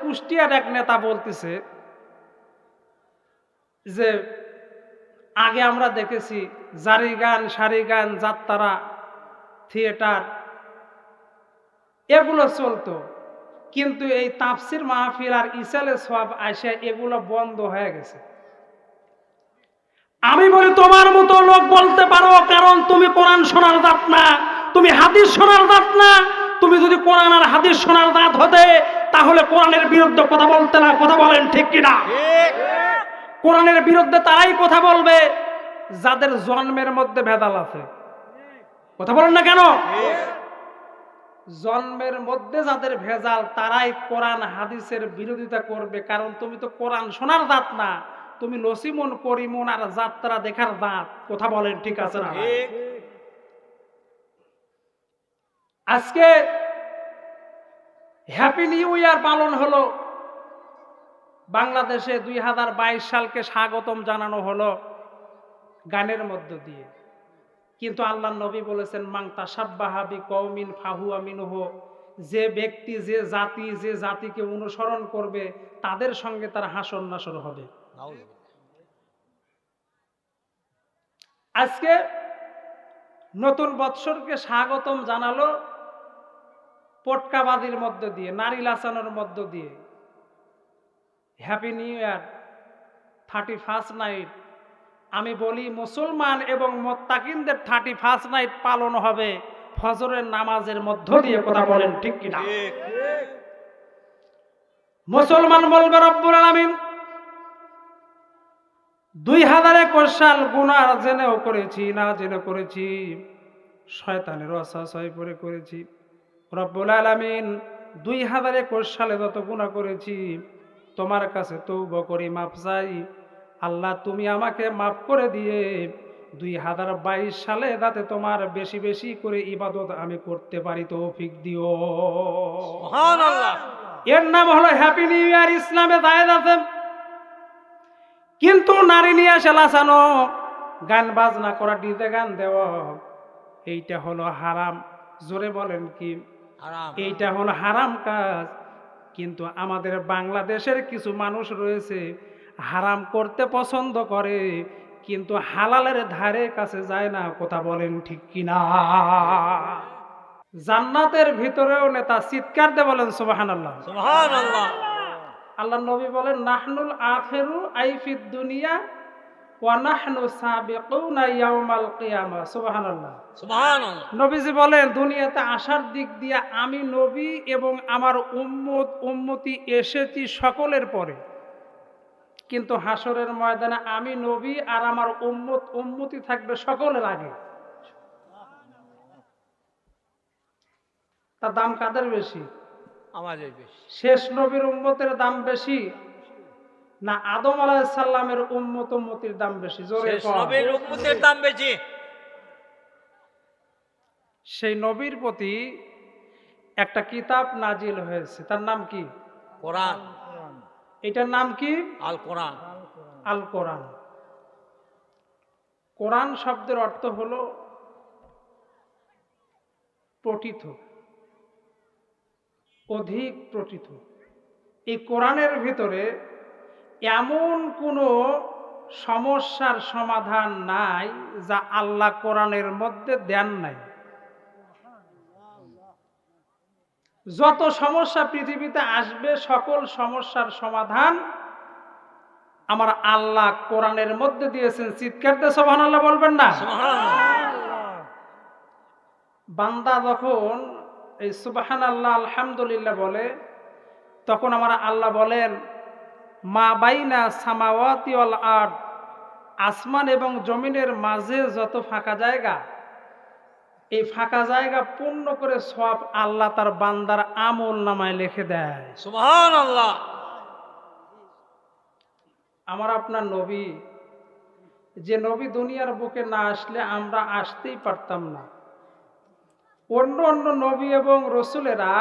কুষ্টিয়ার এক নেতা বলতেছে যে আগে আমরা দেখেছি জারি গান, সারি গান, যাত্রা, থিয়েটার এগুলো চলতো, কিন্তু এই তাফসির মাহফিল আর ইসালে সওয়াব আইসা এগুলো বন্ধ হয়ে গেছে। আমি বলি তোমার মতো লোক বলতে পারো, কারণ তুমি কোরআন শোনার দাঁত না, তুমি হাদিস শোনার দাঁত না। তুমি যদি কোরআন আর হাদিস শোনার দাঁত হতে, তাহলে কোরআনের বিরুদ্ধে কথা বলতে না। কথা বলেন ঠিক কিনা? কোরআনের বিরুদ্ধে তারাই কথা বলবে যাদের জন্মের মধ্যে ভেদাল আছে। কথা বলেন না কেন? জন্মের মধ্যে যাদের ভেজাল তারাই কোরআন হাদিসের বিরোধিতা করবে, কারণ তুমি তো কোরআন শোনার দাঁত না, তুমি নসিমন করিমন আর যাত্রা দেখার দাঁত। কথা বলেন ঠিক আছে না? আজকে হ্যাপি নিউ ইয়ার পালন হলো বাংলাদেশে, 2022 সালকে স্বাগতম জানানো হলো গানের মধ্য দিয়ে। কিন্তু আল্লাহর নবী বলেছেন মান তাশাব্বাহা বিকওমিন ফাহুয়া মিনহু, যে ব্যক্তি যে জাতিকে অনুসরণ করবে তাদের সঙ্গে তার হাসর নাসর হবে। আজকে নতুন বৎসরকে স্বাগতম জানালো পটকাবাদির মধ্য দিয়ে, নারী লাচানোর মধ্য দিয়ে। Happy new year, 31st night. আমি বলি মুসলমান এবং মুত্তাকিনদের 31st নাইট পালন হবে ফজরের নামাজের মধ্য দিয়ে। কথা বলেন ঠিক কিনা? মুসলমান বলবে রব্বুল আলামিন 2021 সাল গুনাহ জেনেও করেছি, না জেনে করেছি, শয়তানের ওয়াসওয়াসায় পড়ে করেছি। রব্বুল আলামিন 2021 সালে যত গুনাহ করেছি তোমার কাছে তওবা করি, মাফ চাই। আল্লাহ তুমি আমাকে মাফ করে দিয়ে 2022 সালে যাতে তোমার বেশি বেশি করে ইবাদত আমি করতে পারি তৌফিক দিও। সুবহানাল্লাহ। এর নাম হলো হ্যাপি নিউ ইয়ার। ইসলামে জায়েজ আছে, কিন্তু নারী নিয়ে এসে লাচানো, গান বাজনা করা, ডিজে গান দেওয়া, এইটা হলো হারাম। জোরে বলেন কি হারাম? এইটা হলো হারাম কাজ। কিন্তু আমাদের বাংলাদেশের কিছু মানুষ রয়েছে হারাম করতে পছন্দ করে, কিন্তু হালালের ধারে কাছে যায় না। কথা বলেন ঠিক কিনা? জান্নাতের ভিতরেও নেতা, চিৎকার দিয়ে বলেন সুবহানাল্লাহ। সুবহানাল্লাহ। আল্লাহর নবী বলেন নাহনুল আখিরু আই ফিদ দুনিয়া ওয়া নাহনু সাবিকুনা ইয়াউমাল কিয়ামা। সুবহানাল্লাহ। সুবহানাল্লাহ। নবীজি বলেন দুনিয়াতে আসার দিক দিয়ে আমি নবী এবং আমার উম্মতি এসেছি সকলের পরে, কিন্তু হাসরের ময়দানে আমি নবী আর আমার উম্মতি থাকবে সকলের আগে। তার দাম কাদের বেশি? আমাদের বেশি। শেষ নবীর উম্মতের দাম বেশি না আদম আলাইহিস সালামের উম্মতির দাম বেশি? জোরে শেষ নবীর উম্মতের দাম বেশি। সেই নবীর প্রতি একটা কিতাব নাজিল হয়েছে, তার নাম কি? কোরআন। এটার নাম কি? আল কোরআন। আল কোরআন। কোরআন শব্দের অর্থ হলো পঠিত, অধিক পঠিত। এই কোরআনের ভিতরে এমন কোনো সমস্যার সমাধান নাই যা আল্লাহ কোরআনের মধ্যে দেন নাই। যত সমস্যা পৃথিবীতে আসবে সকল সমস্যার সমাধান আমার আল্লাহ কোরআনের মধ্যে দিয়েছেন। চিৎকার দিয়ে সুবহানাল্লাহ বলবেন না? সুবহানাল্লাহ। বান্দা যখন এই সুবহানাল্লাহ আলহামদুলিল্লাহ বলে, তখন আমার আল্লাহ বলেন মা বাইনা সামাওয়াতি ওয়াল আরদ, আসমান এবং জমিনের মাঝে যত ফাঁকা জায়গা, এই ফাঁকা জায়গা পূর্ণ করে সওয়াব আল্লাহ তার বান্দার আমল নামায় লিখে দেয়। সুবহানাল্লাহ। আমার আপনার নবী, যে নবী দুনিয়ার বুকে না আসলে আমরা আসতেই পারতাম না। অন্য অন্য নবী এবং রসুলেরা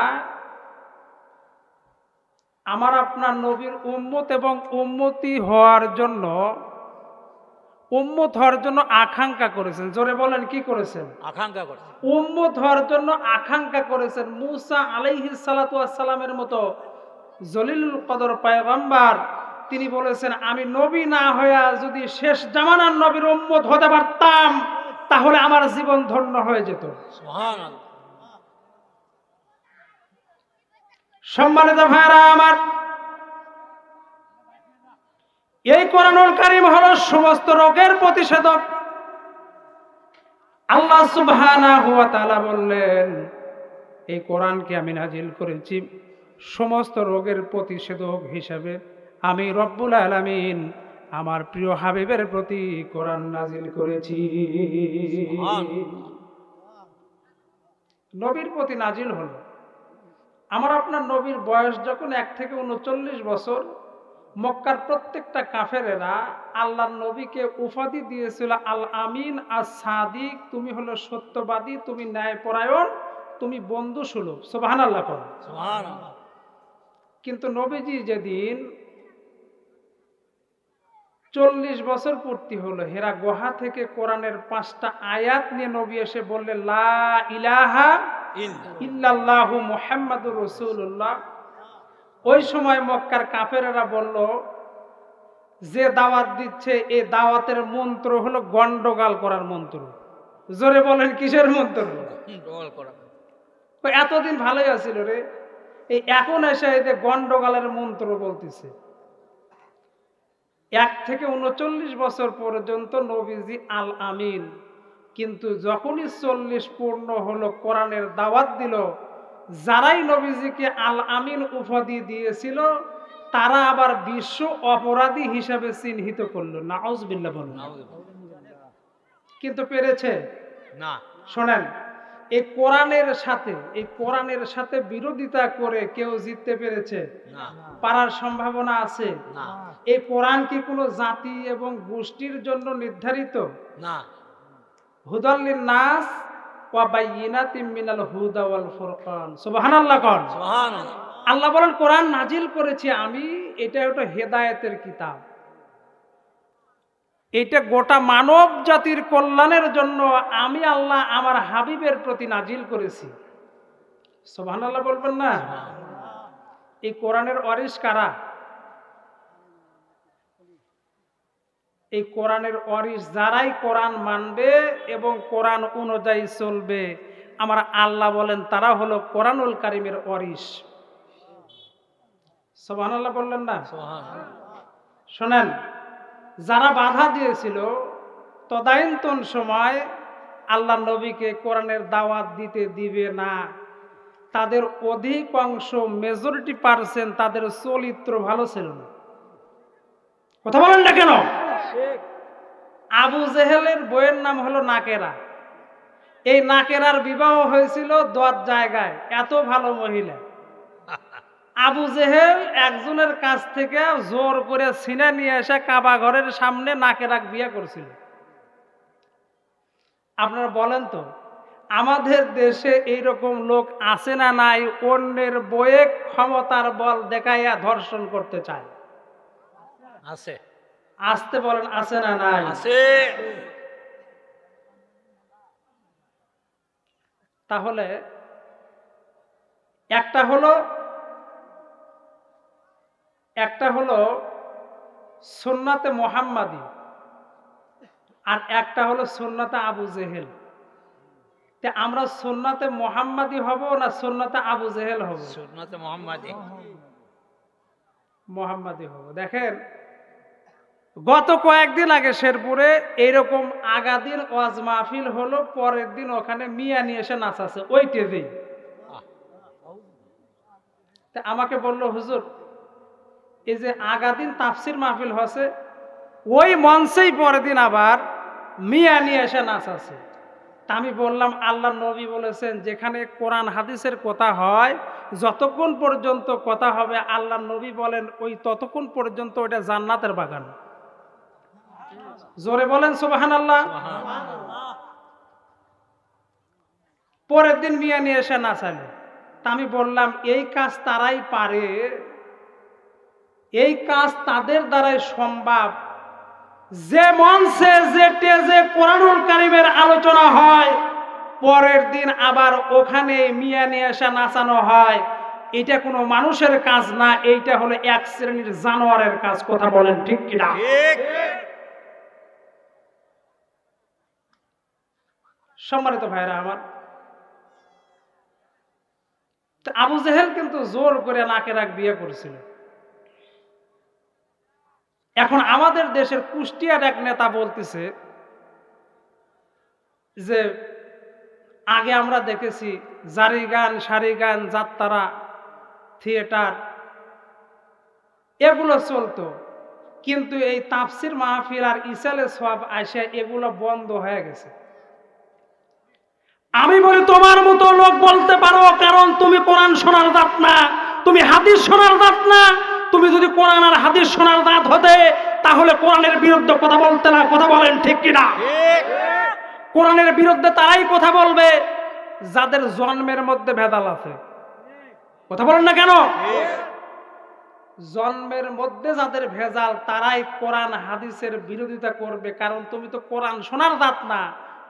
আমার আপনার নবীর উম্মত এবং উম্মতি হওয়ার জন্য আকাঙ্ক্ষা করেছেন। জোরে বলেন কি করেছেন? আকাঙ্ক্ষা করেছেন। উম্মত হওয়ার জন্য আকাঙ্ক্ষা করেছেন। মুসা আলাইহিস সালাতু ওয়াস সালামের মতো জলিলুল কদর পয়গম্বর, তিনি বলেছেন আমি নবী না হইয়া যদি শেষ জামানার নবীর উম্মত হতে পারতাম তাহলে আমার জীবন ধন্য হয়ে যেত। সুবহানাল্লাহ। সম্মানিত ভাইরা আমার, এই কোরআনুল কারীম হলো সমস্ত রোগের প্রতিষেধক। আল্লাহ সুবহানাহু ওয়া তাআলা বললেন, এই কোরআনকে আমি নাজিল করেছি সমস্ত রোগের প্রতিষেধক হিসেবে। আমি রব্বুল আলামিন আমার প্রিয় হাবিবের প্রতি কোরআন নাজিল করেছি। নবীর প্রতি নাজিল হলো। আমার আপনার নবীর বয়স যখন 1 থেকে 39 বছর, মক্কার প্রত্যেকটা কাফেরেরা আল্লাহর নবীকে উপাধি দিয়েছিল আল আমিন আস সাদিক, তুমি হলো সত্যবাদী, তুমি ন্যায়পরায়ণ, তুমি বন্ধু সুলভ। সুবহানাল্লাহ। সুবহানাল্লাহ। কিন্তু নবীজি যেদিন 40 বছর পূর্তি হলো, হেরা গুহা থেকে কোরআনের 5টা আয়াত নিয়ে নবী এসে বললেন লা ইলাহা ইল্লাল্লাহু মুহাম্মাদুর রাসূলুল্লাহ। ওই সময় মক্কার কাফেরেরা বলল, যে দাওয়াত দিচ্ছে এই দাওয়াতের মন্ত্র হলো গন্ডগোল করার মন্ত্র। জোরে বলেন কিসের মন্ত্র? গন্ডগোল করা। এতদিন ভালোই আছিল রে, এই এখন এসে এই যে গন্ডগোলের মন্ত্র বলতেছে। 1 থেকে 39 বছর পর্যন্ত নবীজি আল আমিন, কিন্তু যখনই 40 পূর্ণ হলো কোরআনের দাওয়াত দিল, যারাই নবীজিকে আল আমিন উপাধি দিয়েছিল তারা আবার বিশ্ব অপরাধী হিসাবে চিহ্নিত করলো। নাউজুবিল্লাহ বলুন। কিন্তু পেরেছে না। শোনেন, এই কোরআনের সাথে বিরোধিতা করে কেউ জিততে পেরেছে? না। পারার সম্ভাবনা আছে? না। এই কোরআন কি কোনো জাতি এবং গোষ্ঠীর জন্য নির্ধারিত? না। হুদাল লিন-নাস ওয়া বাইয়িনাতিম মিনাল হুদা ওয়াল ফুরকান। সুবহানাল্লাহ। কোন সুবহানাল্লাহ। আল্লাহ বলেন কোরআন নাজিল করেছি আমি, এটা একটা হেদায়েতের কিতাব। এটা গোটা মানব জাতির কল্যাণের জন্য আমি আল্লাহ আমার হাবিবের প্রতি নাজিল করেছি। সুবহানাল্লাহ বলবেন না? এই কোরআনের ওয়ারিস কারা? এই কোরআনের ওয়ারিস যারাই কোরআন মানবে এবং কোরআন অনুযায়ী চলবে, আমার আল্লাহ বলেন তারা হলো কোরআনুল কারীমের ওয়ারিস। সুবহানাল্লাহ বললেন না? সুবহানাল্লাহ। শোনেন, যারা বাধা দিয়েছিল তদানীন্তন সময় আল্লাহ নবীকে কোরআনের দাওয়াত দিতে দিবে না, তাদের অধিকাংশ মেজরিটি পার্সেন্ট তাদের চরিত্র ভালো ছিল না। কথা বলেন না কেন? আবু জেহেলের বইয়ের নাম হলো নাকেরা। এই নাকেরার বিবাহ হয়েছিল 10 জায়গায়, এত ভালো মহিলা। আবু জেহেল একজনের কাছ থেকে জোর করে ছিনে নিয়ে এসে কাবা ঘরের সামনে নাকেরাক বিয়ে করছিল। আপনারা বলেন তো, আমাদের দেশে এইরকম লোক আছে না নাই? অন্যের বইয়ে ক্ষমতার বল দেখাইয়া ধর্ষণ করতে চায়। আছে। আসতে বলেন, আছে না নাই? আছে। তাহলে একটা হলো সুন্নাতে মুহাম্মাদি, আর একটা হলো সুন্নাতে আবু জেহেল। তে আমরা সুন্নাতে মুহাম্মাদি হব না সুন্নাতে আবু জেহেল হব? সুন্নাতে মুহাম্মাদি। মুহাম্মাদি হব। দেখেন, গত কয়েকদিন আগে শেরপুরে এইরকম আগাদিন ওয়াজ মাহফিল হলো, পরের দিন ওখানে মিয়া নিয়ে এসে নাচাছে ওই টেজেই। তা আমাকে বলল, হুজুর এই যে আগাদিন তাফসির মাহফিল হচ্ছে, ওই মঞ্চেই পরের দিন আবার মিয়া নিয়ে এসে নাচাছে। তা আমি বললাম, আল্লাহ নবী বলেছেন যেখানে কোরআন হাদিসের কথা হয়, যতক্ষণ পর্যন্ত কথা হবে আল্লাহ নবী বলেন ওই ততক্ষণ পর্যন্ত ওইটা জান্নাতের বাগান। জোরে বলেন সুবহানাল্লাহ। পরের দিন মিয়া নিয়ে এসে নাচালে। তা আমি বললাম, এই কাজ তারাই পারে, এই কাজ তাদের দ্বারাই সম্ভব যে মঞ্চে যে টেজে কোরআনুল কারীমের আলোচনা হয়, পরের দিন আবার ওখানে মিয়া নিয়ে এসে নাচানো হয়। এটা কোনো মানুষের কাজ না, এইটা হলো এক শ্রেণীর জানোয়ারের কাজ। কথা বলেন ঠিক কিনা? ঠিক। সম্মানিত ভাইরা আমার, তো আবু জেহেল কিন্তু জোর করে নাকের আগ বিয়ে করেছিল। এখন আমাদের দেশের কুষ্টিয়ার এক নেতা বলতেছে যে আগে আমরা দেখেছি জারি গান, সারি গান, যাত্রা, থিয়েটার এগুলো চলতো, কিন্তু এই তাফসির মাহফিল আর ইসালে সওয়াব আইসা এগুলো বন্ধ হয়ে গেছে। আমি বলি তোমার মতো লোক বলতে পারো, কারণ তুমি কোরআন শোনার দাঁত না, তুমি হাদিস শোনার দাঁত না। তুমি যদি কোরআন আর হাদিস শোনার দাঁত হতে, তাহলে কোরআনের বিরুদ্ধে কথা বলতে না। কথা বলেন ঠিক কিনা? কোরআনের বিরুদ্ধে তারাই কথা বলবে যাদের জন্মের মধ্যে ভেদাল আছে। কথা বলেন না কেন? জন্মের মধ্যে যাদের ভেজাল তারাই কোরআন হাদিসের বিরোধিতা করবে, কারণ তুমি তো কোরআন শোনার দাঁত না,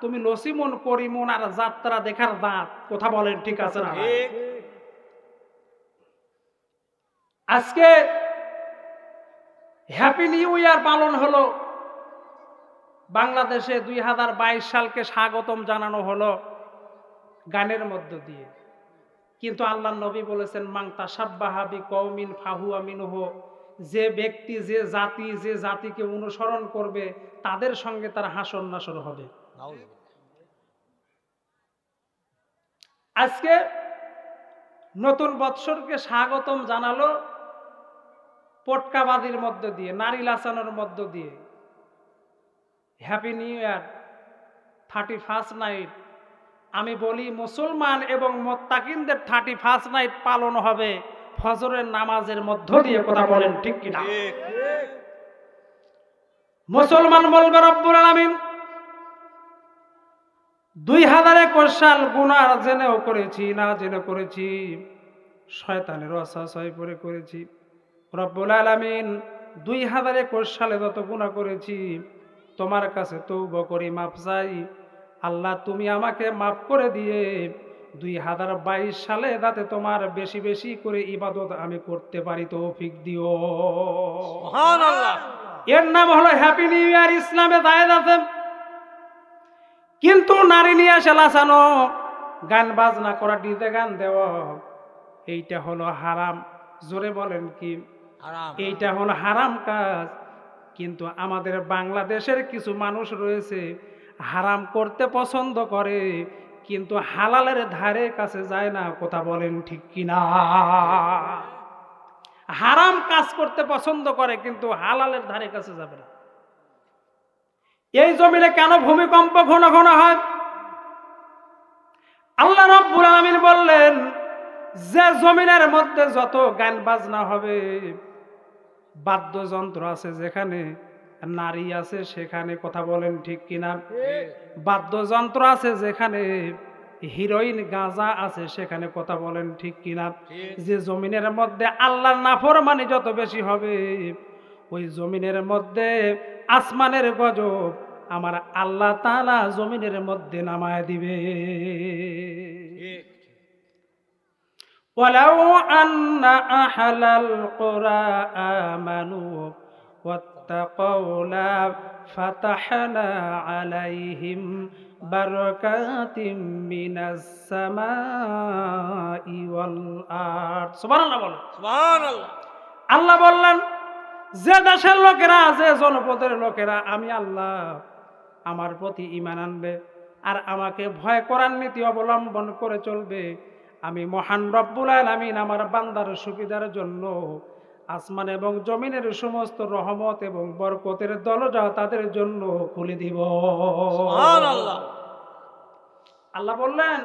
তুমি নসিমন করিমন আর যাত্রা দেখার দাঁত। কথা বলেন ঠিক আছে না? আজকে হ্যাপি নিউ ইয়ার পালন হলো বাংলাদেশে, 2022 সালকে স্বাগতম জানানো হলো গানের মধ্য দিয়ে। কিন্তু আল্লাহর নবী বলেছেন মান তাশাব্বাহা বিকওমিন ফাহুয়া মিনহু, যে ব্যক্তি যে জাতিকে অনুসরণ করবে তাদের সঙ্গে তার হাসর নাসর হবে। আজকে নতুন বৎসরকে স্বাগতম জানালো পটকাবাদির মধ্য দিয়ে, নারী লাচানোর মধ্য দিয়ে। Happy new year, 31st night. আমি বলি মুসলমান এবং মুত্তাকিনদের 31st নাইট পালন হবে ফজরের নামাজের মধ্য দিয়ে। কথা বলেন ঠিক কিনা? মুসলমান বলবে রব্বুল আলামিন 2021 সাল গুনাহ জেনেও করেছি, না জেনে করেছি, শয়তানের ওয়াসওয়াসায় পড়ে করেছি। রব্বুল আলামিন 2021 সালে যত গুনাহ করেছি তোমার কাছে তওবা করি, মাপ চাই। আল্লাহ তুমি আমাকে মাফ করে দিয়ে 2022 সালে যাতে তোমার বেশি বেশি করে ইবাদত আমি করতে পারি তৌফিক দিও। সুবহানাল্লাহ। এর নাম হলো হ্যাপি নিউ ইয়ার। ইসলামে জায়েজ আছে, কিন্তু নারী নিয়ে এসে লাচানো, গান বাজনা করা, ডিজে গান দেওয়া, এইটা হলো হারাম। জোরে বলেন কি? হারাম। এইটা হলো হারাম কাজ। কিন্তু আমাদের বাংলাদেশের কিছু মানুষ রয়েছে হারাম করতে পছন্দ করে, কিন্তু হালালের ধারে কাছে যায় না। কথা বলেন ঠিক কিনা? হারাম কাজ করতে পছন্দ করে, কিন্তু হালালের ধারে কাছে যাবে না। এই জমিনে কেন ভূমিকম্প ঘন ঘন হয়? আল্লাহ রাব্বুল আলামিন বললেন যে জমিনের মধ্যে যত গান বাজনা হবে, বাদ্যযন্ত্র আছে যেখানে, নারী আছে সেখানে। কথা বলেন ঠিক কিনা? বাদ্যযন্ত্র আছে যেখানে, হিরোইন গাঁজা আছে সেখানে। কথা বলেন ঠিক কিনা? যে জমিনের মধ্যে আল্লাহর নাফরমানি যত বেশি হবে, ওই জমিনের মধ্যে আসমানের গজব আমার আল্লাহ তাআলা জমিনের মধ্যে নামায় দিবে। ওয়ালাউ আন্না আহলাল কুরা আমানু ওয়াত্তাকাউ লা ফাতাহনা আলাইহিম বারাকাতিম মিনাস সামাই ওয়াল আরদ। সুবহানাল্লাহ বলেন। সুবহানাল্লাহ। আল্লাহ বললেন যে দেশের লোকেরা, যে জনপদের লোকেরা আমি আল্লাহ আমার প্রতি ঈমান আনবে আর আমাকে ভয় করার নীতি অবলম্বন করে চলবে, আমি মহান রব্বুল আলামিন আমার বান্দার সুবিধার জন্য আসমান এবং জমিনের সমস্ত রহমত এবং বরকতের দরজা তাদের জন্য খুলে দিব। সুবহানাল্লাহ। আল্লাহ বললেন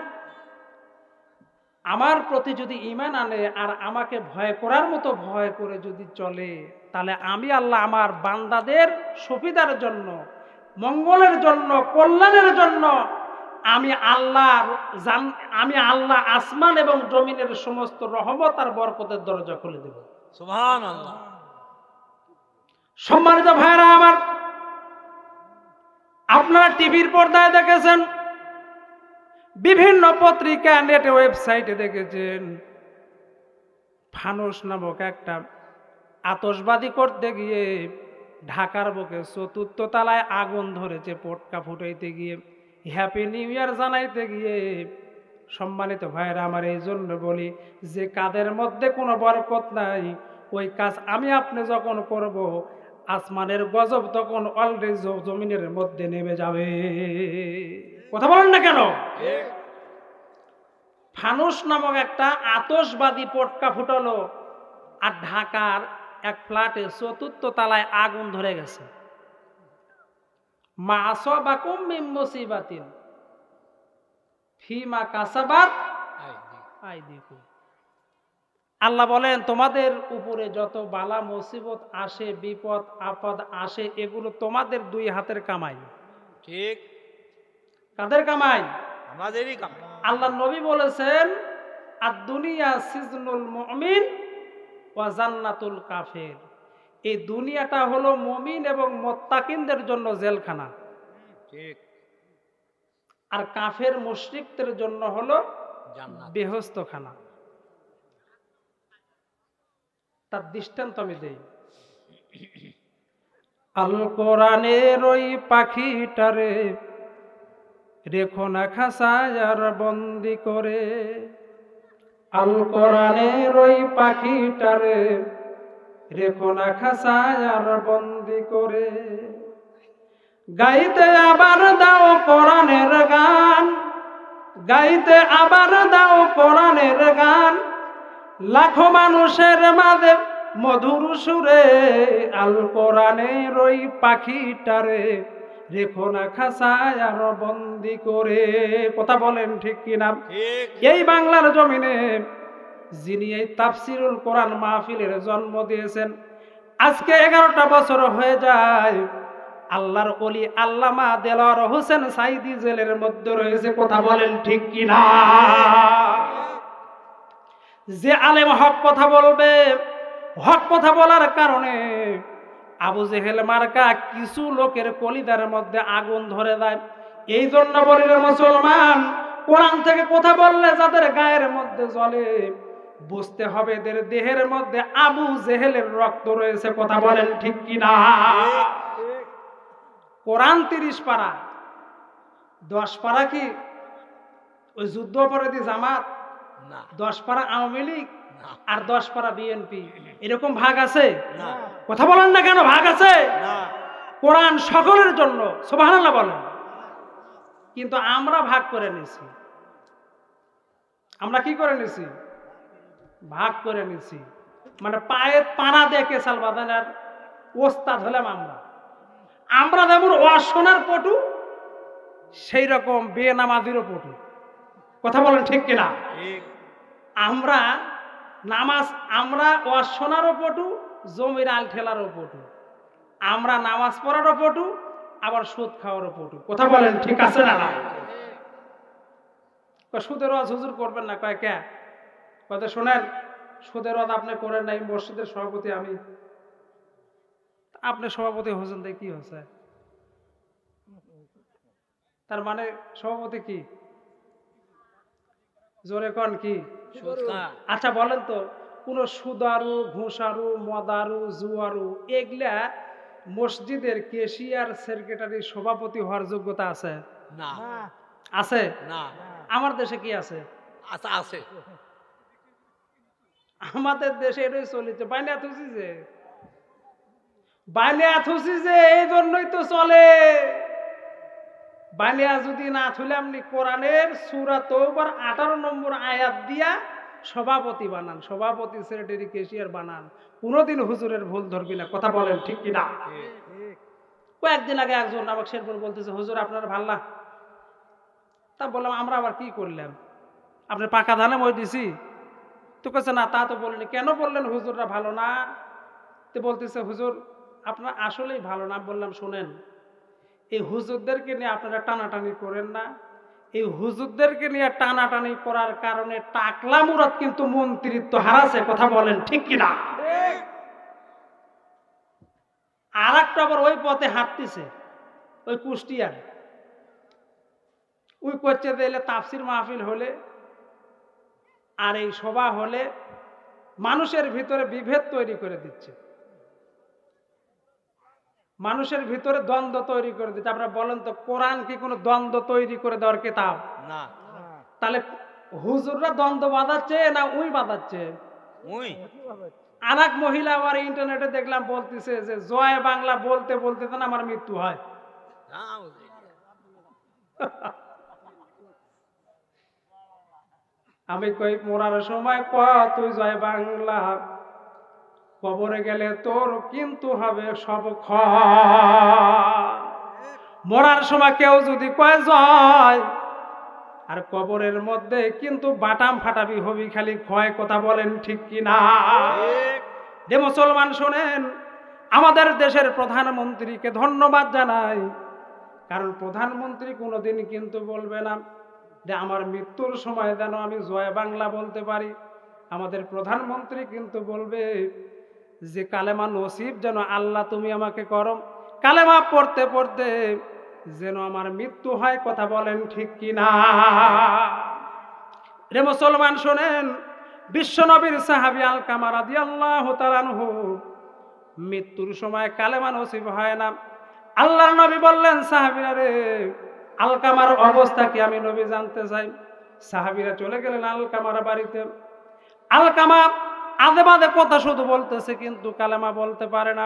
আমার প্রতি যদি ঈমান আনে আর আমাকে ভয় করার মতো ভয় করে যদি চলে, তাহলে আমি আল্লাহ আমার বান্দাদের সুবিধার জন্য, মঙ্গলের জন্য, কল্যাণের জন্য আমি আল্লাহ আসমান এবং জমিনের সমস্ত রহমত আর বরকতের দরজা খুলে দেব। সুবহানাল্লাহ। সম্মানিত ভাইরা আমার, আপনারা টিভির পর্দায় দেখেছেন, বিভিন্ন পত্রিকা, নেট, ওয়েবসাইটে দেখেছেন, ফানুস নামক একটা আতশবাজি করতে গিয়ে ঢাকার বুকে ৪র্থ তলায় আগুন ধরেছে, পটকা ফুটাইতে গিয়ে, হ্যাপি নিউ ইয়ার জানাইতে গিয়ে। সম্মানিত ভাইরা আমার, এই জন্য বলি যে কাদের মধ্যে কোনো বরকত নাই, ওই কাজ আমি আপনি যখন করব, আসমানের গজব তখন অলরেডি জমিনের মধ্যে নেমে যাবে। কথা বলেন না কেন? ফানুস নামক একটা আতশবাজি পটকা ফুটালো, আর ঢাকার এক ফ্ল্যাটে ৪র্থ তলায় আগুন ধরে গেছে। মা আসাবাকুম মিন মুসিবাতিন ফিমা কাসাবাত আইদিকুম। আল্লাহ বলেন, তোমাদের উপরে যত বালা মুসিবত আসে, বিপদ আপদ আসে, এগুলো তোমাদের দুই হাতের কামাই। ঠিক, কাদের কামাই? আমাদেরই কামাই। আল্লাহ নবী বলেছেন, আর দুনিয়া সিজনুল মুমিন ওয়া জান্নাতুল কাফের। এই দুনিয়াটা হলো মুমিন এবং মুত্তাকিনদের জন্য জেলখানা, ঠিক, আর কাফের মুশরিকদের জন্য হলো জান্নাত। বেহেশতখানা। তার দৃষ্টান্ত আমি দেই। আল কোরআনের ওই পাখিটারে রেখো না খাঁচায় আর বন্দি করে। আল কোরআনের ওই পাখিটারে রেখো না খাঁচায় আর বন্দি করে। গাইতে আবার দাও কোরআনের গান, গাইতে আবার দাও কোরআনের গান, লাখো মানুষের মাঝে মধুর সুরে। আল কোরআনের ওই পাখিটারে রেখো না খাঁচায় আর বন্দি করে। কথা বলেন ঠিক কিনা? ঠিক, এই বাংলার জমিনে যিনি এই তাফসিরুল কোরআন মাহফিলের জন্ম দিয়েছেন, আজকে 11টা বছর হয়ে যায়, আল্লাহর ওলি আল্লামা দেলোয়ার হোসেন সাইদি জেলের মধ্যে রয়েছে। কথা বলেন ঠিক কিনা? যে আলেম হক কথা বলবে, হক কথা বলার কারণে আবু জেহেল মার্কা কিছু লোকের কলিদার মধ্যে আগুন ধরে দেয়। এই জন্য বলি রে মুসলমান, কোরআন থেকে কথা বললে যাদের গায়ের মধ্যে জ্বলে, বুঝতে হবে এদের দেহের মধ্যে আবু জেহেলের রক্ত রয়েছে। কথা বলেন ঠিক কিনা? কোরআন 30 পারা, 10 পারা কি ওই যুদ্ধ অপরাধী জামাত, না, 10 পারা আওয়ামী লীগ, না, আর 10 পারা বিএনপি, এরকম ভাগ আছে? না, কথা বলেন না কেন? ভাগ আছে? না। কোরআন সকলের জন্য, সুবহানাল্লাহ বলেন। কিন্তু আমরা ভাগ করে নিছি। আমরা কি করে নিছি? ভাগ করে নিছি। মানে পায়ে পানা দিয়ে কেসাল বাঁধানোর ওস্তাদ হলাম আমরা। আমরা যেমন অশোনার পটু, সেই রকম বেনামাজিরও পটু। কথা বলেন ঠিক কিনা? ঠিক, আমরা নামাজ, আমরা অশোনারও পটু, জমির আল ঠেলারও পটু। আমরা নামাজ পড়ারও পটু, আবার সুদ খাওয়ারও পটু। কথা বলেন ঠিক আছে না? সুদের ওয়াজ হুজুর করবেন না, কয় কে? কথা শোনেন, সুদের ওয়াজ আপনি করেন নাই, মসজিদের সভাপতি আমি, আপনি সভাপতি হোসেন, তাই কি হচ্ছে? তার মানে সভাপতি কি? জোরে কন কি? সুদ খা। আচ্ছা বলেন তো, কোন সুদারু, ঘুষারু, মদারু, জুয়ারু, এগুলা মসজিদের কেশিয়ার, সেক্রেটারি, সভাপতি হওয়ার যোগ্যতা আছে? না, আছে? না, আমার দেশে কি আছে? আচ্ছা আছে। আমাদের দেশে এটাই চলেছে। বাইনা থুসি যে, বাইনা থুসি যে, এই জন্যই তো চলে। বাইনা যদি না থুলে আপনি কোরআনের সূরা তওবার 18 নম্বর আয়াত দিয়া সভাপতি বানান, সভাপতি, সেক্রেটারি, কেশিয়ার বানান, কোনোদিন হুজুরের ভুল ধরবি না। কথা বলেন ঠিক কিনা? কয়েকদিন আগে একজন আমাকে শেরপুর বলতেছে, হুজুর আপনার ভাল না। তা বললাম, আমরা আবার কি করলাম? আপনি পাকা ধানে মই দিছি? তো কাছে না, তা তো বলিনি। কেন বললেন হুজুররা ভালো না? তো বলতেছে, হুজুর আপনার আসলেই ভালো না। বললাম, শোনেন, এই হুজুরদেরকে নিয়ে আপনারা টানাটানি করেন না। এই হুজুরদেরকে নিয়ে টানাটানি করার কারণে টাকলা মুরাদ কিন্তু মন্ত্রিত্ব হারাছে। কথা বলেন ঠিক কিনা? আর একটা আবার ওই পথে হাঁটতেছে, ওই কুষ্টিয়ার। ওই করছে দিলে তাফসির মাহফিল হলে আর এই সভা হলে মানুষের ভিতরে বিভেদ তৈরি করে দিচ্ছে, মানুষের ভিতরে দ্বন্দ্ব তৈরি করে দিচ্ছে। আপনারা বলেন তো, কোরআন কি কোনো দ্বন্দ্ব তৈরি করে দেওয়ার কিতাব? না তাহলে হুজুররা দ্বন্দ্ব বাঁধাচ্ছে না উই বাঁধাচ্ছে? মুই আর এক মহিলা আবার ইন্টারনেটে দেখলাম বলতেছে যে জয় বাংলা বলতে বলতে তো না আমার মৃত্যু হয়। যাও আমি কই মরার সময় ক তুই জয় বাংলা, কবরে গেলে তোর কিন্তু হবে সব ক্ষয়। মরার সময় কেউ যদি কয় জয়, আর কবরের মধ্যে কিন্তু বাটাম ফাটাবি হবি খালি ক্ষয়। কথা বলেন ঠিক কি না? ঠিক যে মুসলমান শোনেন, আমাদের দেশের প্রধানমন্ত্রীকে ধন্যবাদ জানাই, কারণ প্রধানমন্ত্রী কোনোদিন কিন্তু বলবে না যে আমার মৃত্যুর সময় যেন আমি জয় বাংলা বলতে পারি। আমাদের প্রধানমন্ত্রী কিন্তু বলবে যে কালেমা নসিব যেন আল্লাহ তুমি আমাকে করো, কালেমা পড়তে পড়তে যেন আমার মৃত্যু হয়। কথা বলেন ঠিক কি না? রে মুসলমান শোনেন, বিশ্ব নবীর সাহাবী আলকামা রাদিয়াল্লাহু তাআলা আনহু মৃত্যুর সময় কালেমা নসিব হয় না। আল্লাহর নবী বললেন, সাহাবীরা রে, আলকামার অবস্থা কি আমি নবী জানতে চাই। সাহাবীরা চলে গেলেন আলকামার বাড়িতে। আলকামা আদে বাদে কথা শুধু বলতেছে, কিন্তু কালেমা বলতে পারে না।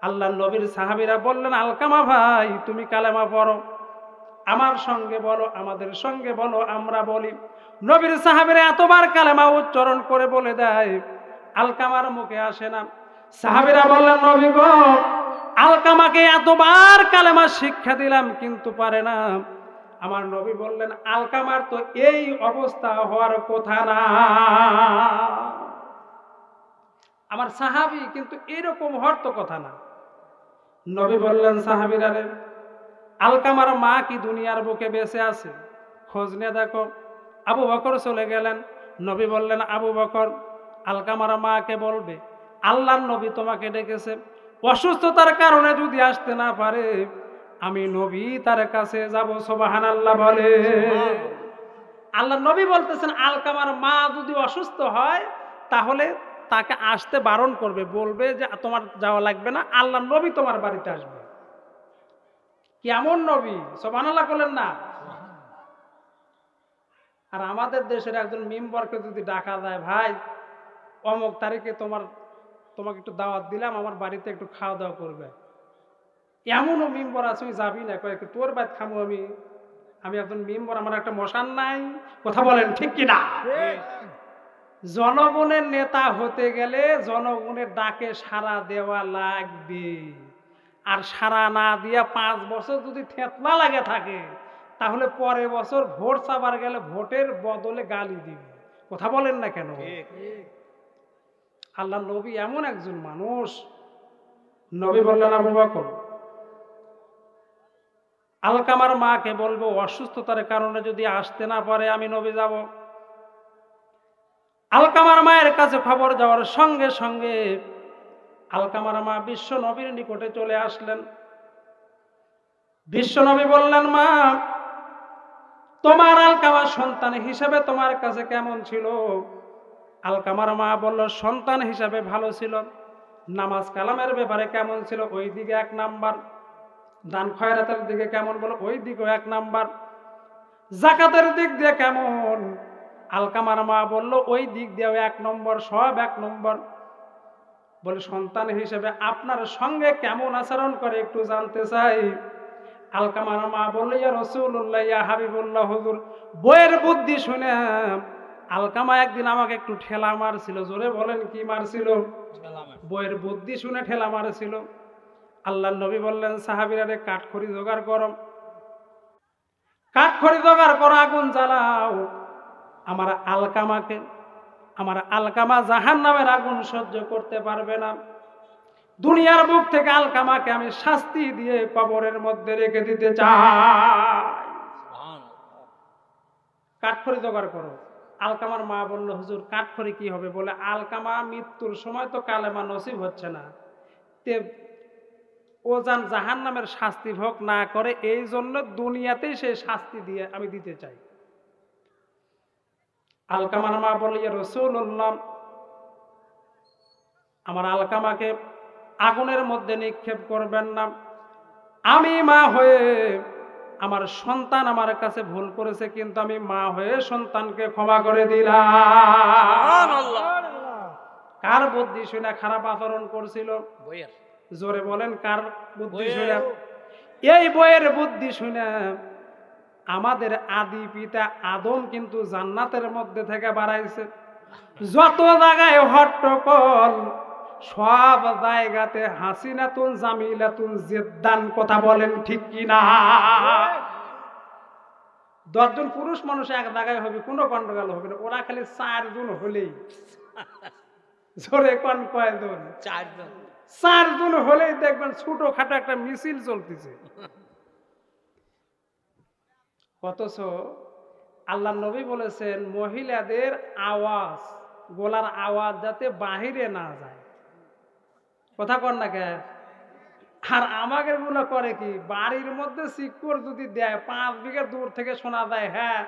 আল্লাহর নবীর সাহাবীরা বললেন, আলকামা ভাই তুমি কালেমা পড়ো, আমার সঙ্গে বলো, আমাদের সঙ্গে বলো, আমরা বলি। নবীর সাহাবীরা এতবার কালেমা উচ্চারণ করে বলে দেয়, আলকামার মুখে আসে না। সাহাবীরা বললেন, নবী গো, আলকামাকে এতবার কালেমা শিক্ষা দিলাম কিন্তু পারে না। আমার নবী বললেন, আলকামার তো এই অবস্থা হওয়ার কথা না। আমার সাহাবী কিন্তু এরকম হওয়ার তো কথা না। নবী বললেন, সাহাবীরা রে, আলকামার মা কি দুনিয়ার বুকে বেঁচে আছে? খোঁজ নিয়ে দেখো। আবু বকর চলে গেলেন। নবী বললেন, আবু বকর, আলকামার মাকে বলবে আল্লাহর নবী তোমাকে ডেকেছে, অসুস্থতার কারণে যদি আসতে না পারে আমি নবী তার কাছে যাব। সুবহানাল্লাহ বলে। আল্লাহ নবী বলতেছেন, আলকামার মা যদি অসুস্থ হয় তাহলে তাকে আসতে বারণ করবে, বলবে যে তোমার যাওয়া লাগবে না, আল্লাহ নবী তোমার বাড়িতে আসবে। কেমন নবী! সুবহানাল্লাহ বলেন না? আর আমাদের দেশের একজন মেম্বারকে যদি ডাকা যায়, ভাই অমুক তারিখে তোমাকে একটু দাওয়াত দিলাম, আমার বাড়িতে একটু খাওয়া দাওয়া করবে। এমনও মেম্বার আছে, আমি যাবি না, কয়েক তোর বাড়ি খামো আমি একজন মেম্বার, আমার একটা মশান নাই। কথা বলেন ঠিক কিনা? জনগণের নেতা হতে গেলে জনগণের ডাকে সাড়া দেওয়া লাগবে। আর সাড়া না দিয়া 5 বছর যদি থেতলা লাগে থাকে, তাহলে পরের বছর ভোট চাবার গেলে ভোটের বদলে গালি দিবে। কথা বলেন না কেন? ঠিক আল্লাহ নবী এমন একজন মানুষ। নবী বললেন, আবু বকর, আলকামার মাকে বলবো অসুস্থতার কারণে যদি আসতে না পারে আমি নবী যাব। আলকামার মায়ের কাছে খবর যাওয়ার সঙ্গে সঙ্গে আলকামার মা বিশ্ব নবীর নিকটে চলে আসলেন। বিশ্ব নবী বললেন, মা, তোমার আলকামা সন্তান হিসেবে তোমার কাছে কেমন ছিল? আলকামার মা বলল, সন্তান হিসাবে ভালো ছিল। নামাজ কালামের ব্যাপারে কেমন ছিল? ওই দিকে 1 নাম্বার। দান খয়রাতের দিকে কেমন? বলো ওই দিকেও 1 নাম্বার। যাকাতের দিক দিয়ে কেমন? আলকামার মা বলল, ওই দিক দিয়েও 1 নম্বর, সব 1 নম্বর। বলে সন্তান হিসেবে আপনার সঙ্গে কেমন আচরণ করে একটু জানতে চাই। আলকামার মা বলল, ইয়া রাসূলুল্লাহ, ইয়া হাবিবুল্লাহ, হুজুর, বইয়ের বুদ্ধি শুনে আলকামা একদিন আমাকে একটু ঠেলা মারছিল। জোরে বলেন, কি মারছিল? বইয়ের বুদ্ধি শুনে ঠেলা মারছিল। আল্লাহর নবী বললেন, সাহাবীরা রে, কাঠখড়ি জোগাড় করো, কাঠখড়ি জোগাড় করো, আগুন জ্বালাও। আমার আলকামা জাহান্নামের আগুন সহ্য করতে পারবে না। দুনিয়ার বুক থেকে আলকামাকে আমি শাস্তি দিয়ে কবরের মধ্যে রেখে দিতে চাই। কাঠখড়ি জোগাড় করো। আলকামার মা বলল, হুজুর কাঠখড়ি কি হবে? বলে আলকামা মৃত্যুর সময় তো কালেমা নসিব হচ্ছে না, তে ও যেন জাহান্নামের শাস্তি ভোগ না করে, এই জন্য দুনিয়াতেই সেই শাস্তি দিয়ে আমি দিতে চাই। আলকামার মা বলল, ইয়া রাসূলুল্লাহ, আমার আলকামাকে আগুনের মধ্যে নিক্ষেপ করবেন না। আমি মা হয়ে আমার সন্তান আমার কাছে ভুল করেছে, কিন্তু আমি মা হয়ে সন্তানকে ক্ষমা করে দিলাম। আল্লাহ কার বুদ্ধি শুনে খারাপ আচরণ করছিল? বইয়ের জোরে বলেন, কার বুদ্ধি শুনে? বইয়ের এই বইয়ের বুদ্ধি শুনে আমাদের আদি পিতা আদম কিন্তু জান্নাতের মধ্যে থেকে বাড়াইছে। যত জায়গায় হট্টগোল, সব জায়গাতে হাসিনাতুন জামিলাতুন জিদ্দান, কথা বলেন ঠিক কিনা? 10 জন পুরুষ মানুষ এক জায়গায় হবে, কোনো গন্ডগোল হবে না। ওরা খালি 4 জন হলেই, জোরে কোন কয়জন? 4 জন 4 জন হলেই দেখবেন ছোটখাটো একটা মিছিল চলতেছে। অথচ আল্লাহ নবী বলেছেন মহিলাদের আওয়াজ, গলার আওয়াজ যাতে বাহিরে না যায়। কথা কন না কে? আর আমাদের গুলো করে কি, বাড়ির মধ্যে সিকিউর যদি দেয় 5 বিঘা দূর থেকে শোনা যায়, হ্যাঁ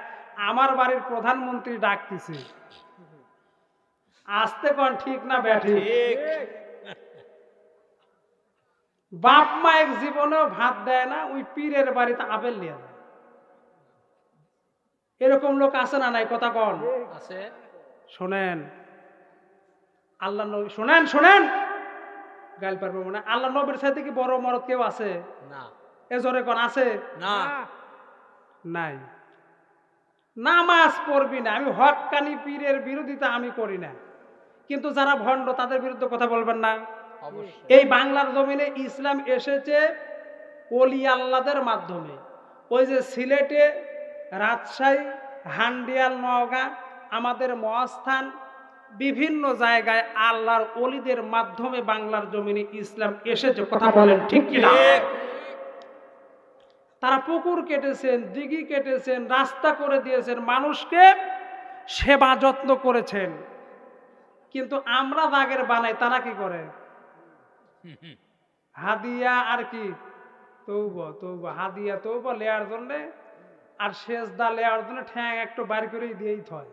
আমার বাড়ির প্রধানমন্ত্রী ডাকতেছে। আসতে কোন ঠিক না ব্যাঠি? ঠিক বাপ মায়ের জীবনেও ভাত দেয় না, ওই পীরের বাড়িতে আপেল নিয়ে যায়। এরকম লোক আছে না নাই? কথা কন। আছে শোনেন, আল্লাহ নবী, শোনেন শোনেন, গাইল পারবো মানে, আল্লাহ নবীর সাথে কি বড় মরদ কেউ আছে? না এ জোরে কোন আছে? না নাই। নামাজ পড়বি না, আমি হক্কানি পীরের বিরোধিতা আমি করি না, কিন্তু যারা ভণ্ড তাদের বিরুদ্ধে কথা বলবেন না। অবশ্যই এই বাংলার জমিনে ইসলাম এসেছে ওলি আল্লাহদের মাধ্যমে। ওই যে সিলেটে, রাজশাহী, হান্ডিয়াল, নওগাঁ, আমাদের মহাস্থান, বিভিন্ন জায়গায় আল্লাহর ওলিদের মাধ্যমে বাংলার জমিনে ইসলাম এসেছে। কথা বলেন ঠিক কিনা? ঠিক তারা পুকুর কেটেছেন, দিঘি কেটেছেন, রাস্তা করে দিয়েছেন, মানুষকে সেবা যত্ন করেছেন। কিন্তু আমরা বাগের বানাই, তারা কি করে? হাদিয়া আর কি তৌবা তৌবা, হাদিয়া তৌবা লেয়ার জন্য আর সেজদা লেয়ার জন্য ঠ্যাং একটু বাইর করে দিয়েই থয়।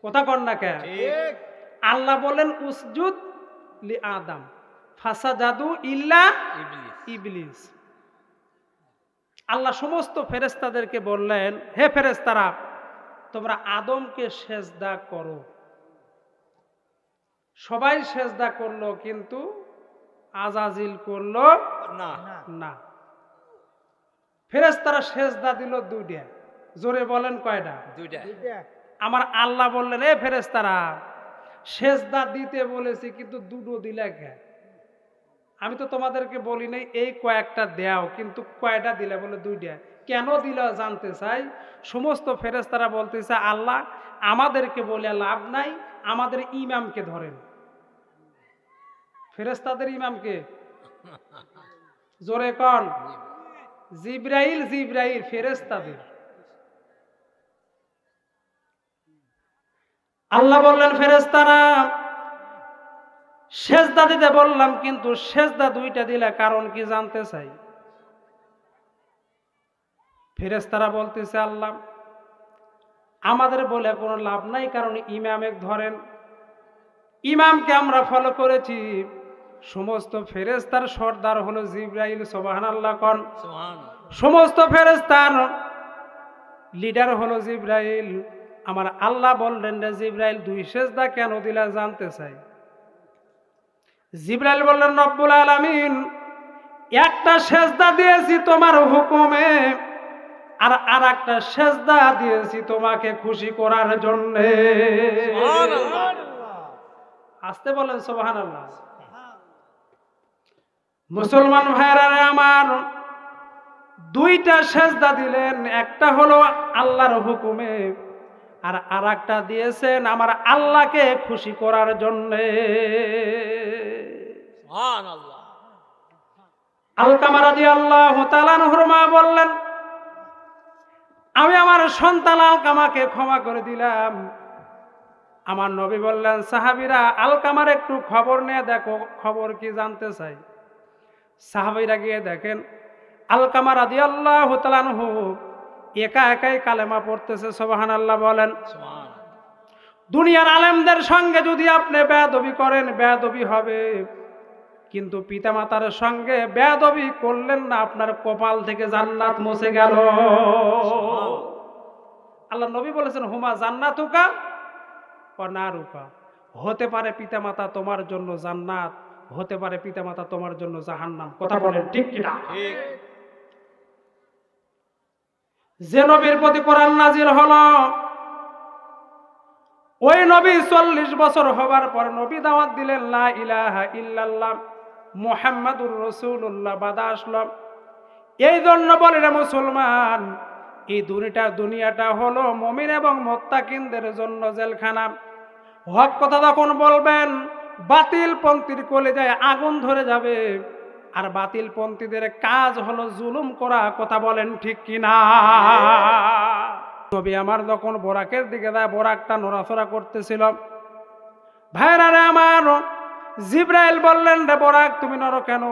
কথা কন না কে? ঠিক আল্লাহ বলেন উসজুদ লি আদম ফাসাজাদু ইল্লা ইবলিস ইবলিস। আল্লাহ সমস্ত ফেরেশতাদেরকে বললেন, হে ফেরেশতারা, তোমরা আদমকে সেজদা করো। সবাই সেজদা করলো, কিন্তু আজাজিল করলো না না। ফেরেশতারা সেজদা দিল 2টা। জোরে বলেন কয়টা? 2টা আমার আল্লাহ বললেন, এ ফেরেশতারা, সেজদা দিতে বলেছি কিন্তু 2টো দিলে কেন? আমি তো তোমাদেরকে বলি নাই এই কয়েকটা দেও, কিন্তু কয়টা দিলে? বলে 2টা। কেন দিল জানতে চাই। সমস্ত ফেরেশতারা বলতেছে, আল্লাহ আমাদেরকে বলে লাভ নাই, আমাদের ইমামকে ধরেন। ফেরেশতাদের ইমামকে? জোরে কন। জিব্রাইল, জিব্রাইল ফেরেশতাদের। আল্লাহ বললেন, ফেরেশতারা সেজদা দিতে বললাম, কিন্তু সেজদা 2টা দিলে কারণ কি জানতে চাই। ফেরেশতারা বলতেছে, আল্লাহ আমাদের বলে কোনো লাভ নাই, কারণ ইমামে ধরেন। ইমামকে আমরা ফলো করেছি। সমস্ত ফেরেশতার সর্দার হলো জিব্রাইল। সুবহানাল্লাহ কোন। সুবহানাল্লাহ সমস্ত ফেরেশতার লিডার হলো জিব্রাইল। আমার আল্লাহ বললেন, রে জিব্রাইল 2 সেজদা কেন দিলা জানতে চাই। জিব্রাইল বললেন, রব্বুল আলামিন, একটা সেজদা দিয়েছি তোমার হুকুমে, আর একটা সেজদা দিয়েছি তোমাকে খুশি করার জন্য। সুবহানাল্লাহ আসতে বলেন সুবহানাল্লাহ। মুসলমান ভাইরা আমার, 2টা সেজদা দিলেন, একটা হলো আল্লাহর হুকুমে, আর একটা দিয়েছেন আমার আল্লাহকে খুশি করার জন্য। সুবহানাল্লাহ আলকামা রাদিয়াল্লাহু তাআলা আনহুর মা বললেন, আমি আমার সন্তান আলকামাকে ক্ষমা করে দিলাম। আমার নবী বললেন, সাহাবীরা আলকামার একটু খবর নিয়ে দেখো, খবর কি জানতে চাই। সাহাবীরা গিয়ে দেখেন আলকামা রাদিয়াল্লাহু তাআলা আনহু একা একাই কালেমা পড়তেছে। সুবহানাল্লাহ বলেন। সুবহানাল্লাহ দুনিয়ার আলেমদের সঙ্গে যদি আপনি বেয়াদবি করেন বেয়াদবি হবে, কিন্তু পিতামাতার সঙ্গে বেয়াদবি করলেন না, আপনার কপাল থেকে জান্নাত মুছে গেল। আল্লাহ নবী বলেছেন হুমা জান্নাতুকা ওয়া নারুকা, হতে পারে পিতামাতা তোমার জন্য জান্নাত, হতে পারে পিতামাতা তোমার জন্য জাহান্নাম। কথা বলেন ঠিক কিনা? ঠিক। যে নবীর প্রতি কোরআন নাজিল হলো, ওই নবী 40 বছর হবার পর নবী দাওয়াত দিলেন লা ইলাহা ইল্লাল্লাহ মুহাম্মাদুর রাসূলুল্লাহ, বাধা আসলো। এই জন্য বলে রে মুসলমান, এই দুনিয়াটা হলো মুমিন এবং মুত্তাকিনদের জন্য জেলখানা। হক কথা যখন বলবেন বাতিল পন্থীর কলিজায় আগুন ধরে যাবে, আর বাতিল পন্থীদের কাজ হলো জুলুম করা। কথা বলেন ঠিক কিনা? নবী আমার যখন বোরাকের দিকে যায়, বোরাকটা নড়াচড়া করতেছিল। ভাইরা রে আমার, জিব্রাইল বললেন রে বোরাক তুমি নড়ো কেন?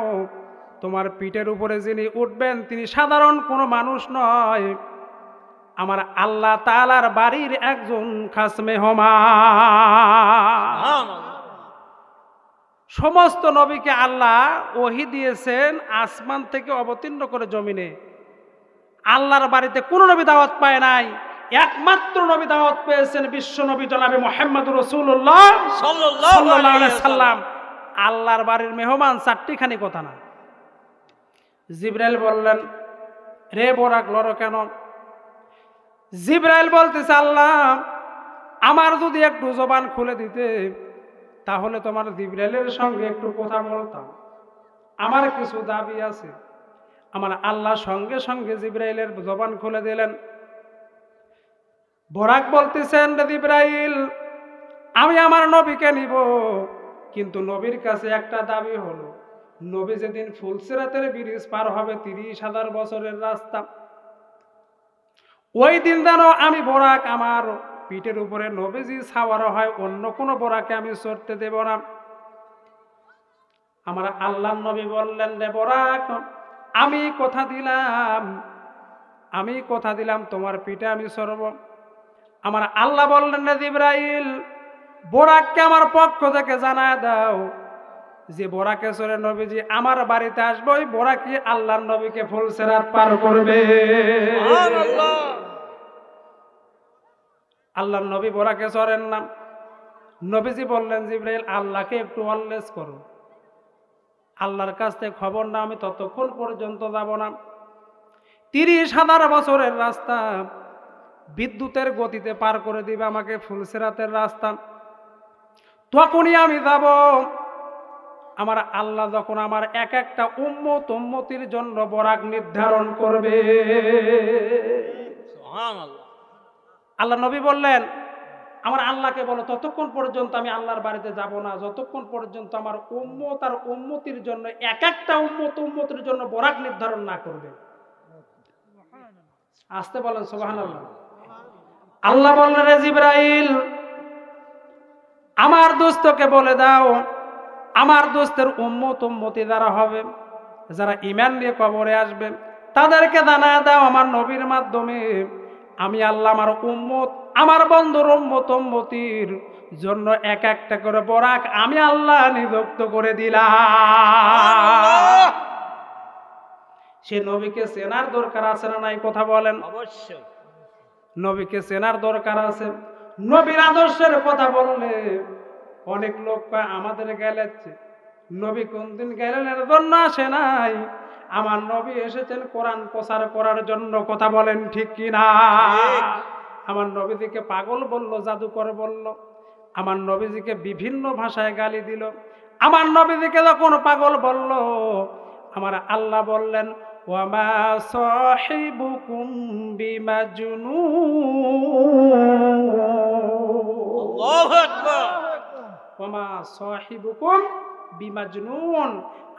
তোমার পিঠের উপরে যিনি উঠবেন তিনি সাধারণ কোনো মানুষ নয়, আমার আল্লাহ তাআলার বাড়ির একজন খাস মেহমান। সমস্ত নবীকে আল্লাহ ওহী দিয়েছেন আসমান থেকে অবতীর্ণ করে জমিনে। আল্লাহর বাড়িতে কোনো নবী দাওয়াত পায় নাই, একমাত্র নবী দাওয়াত পেয়েছেন বিশ্ব নবী জনাবে মুহাম্মদুর রাসূলুল্লাহ সাল্লাল্লাহু আলাইহি সাল্লাম। আল্লাহর বাড়ির মেহমান চারটিখানি কথা না। জিব্রাইল বললেন রে বোরাক লড়ো কেন? জিব্রাইল বলতেছে আল্লাহ আমার যদি একটু জবান খুলে দিতে তাহলে তোমার জিব্রাইলের সঙ্গে একটু কথা বলতাম, আমার কিছু দাবি আছে। আমার আল্লাহ সঙ্গে সঙ্গে জিব্রাইলের জবান খুলে দিলেন। বোরাক বলতেছেন রে জিব্রাইল আমি আমার নবীকে নিব, কিন্তু নবীর কাছে একটা দাবি হলো, নবী যেদিন ফুলসিরাতের ব্রিজ পার হবে 30,000 বছরের রাস্তা, ওই দিন যেন আমি বোরাক আমার পিঠের উপরে নবীজি ছাওয়ার হয়, অন্য কোনো বোরাকে আমি চড়তে দেব না। আমার আল্লাহ নবী বললেন রে বোরাক আমি কথা দিলাম তোমার পিঠে আমি চড়ব। আমার আল্লাহ বললেন রে জিব্রাইল বোরাককে আমার পক্ষ থেকে জানায় দাও যে বোরাকে চড়ে নবীজি আমার বাড়িতে আসবে, ওই বোরাকি আল্লাহর নবীকে ফুলসিরাত পার করবে। সুবহানাল্লাহ। আল্লাহর নবী বোরাকে চড়েন না। নবীজি বললেন জিব্রাইল আল্লাহকে একটু আল্লেস করো, আল্লাহর কাছ থেকে খবর না আমি ততক্ষণ পর্যন্ত যাব না। 30,000 বছরের রাস্তা বিদ্যুতের গতিতে পার করে দিবে আমাকে ফুলসিরাতের রাস্তা, তখনই আমি যাব। আমার আল্লাহ যখন আমার এক একটা উম্মতির জন্য বরাক নির্ধারণ করবে। সুবহানাল্লাহ। আল্লাহ নবী বললেন আমার আল্লাহকে বলো ততক্ষণ পর্যন্ত আমি আল্লাহর বাড়িতে যাব না যতক্ষণ পর্যন্ত আমার উম্মত আর উম্মতির জন্য এক একটা উম্মতির জন্য বরাক নির্ধারণ না করবে। আসতে বলেন সুবহানাল্লাহ। আল্লাহ বললেন রে জিব্রাইল আমার দোস্তকে বলে দাও, আমার দোস্তের উম্মতি যারা হবে, যারা ঈমান নিয়ে কবরে আসবে, তাদেরকে জানায় দাও আমার নবীর মাধ্যমে আমি আল্লাহ আমার উম্মত আমার বন্ধুর উম্মতির জন্য এক একটা করে বরাক আমি আল্লাহ নিযুক্ত করে দিলাম। সে নবীকে চেনার দরকার আছে না নাই? কথা বলেন। অবশ্যই নবীকে চেনার দরকার আছে। নবীর আদর্শের কথা বললে অনেক লোক কয় আমাদের গেলেছে, নবী কোনদিন গেলেন এর জন্য আসে নাই, আমার নবী এসেছেন কোরআন প্রচার করার জন্য। কথা বলেন ঠিক কিনা? আমার নবীজিকে পাগল বলল, জাদুকর বলল, আমার নবীজিকে বিভিন্ন ভাষায় গালি দিল। আমার নবীজিকে যখন পাগল বলল, আমার আল্লাহ বললেন ওয়ামা সাহিবুকুম বিমাজনুন। আল্লাহু আকবার। ওয়ামা সাহিবুকুম বিমাজনুন,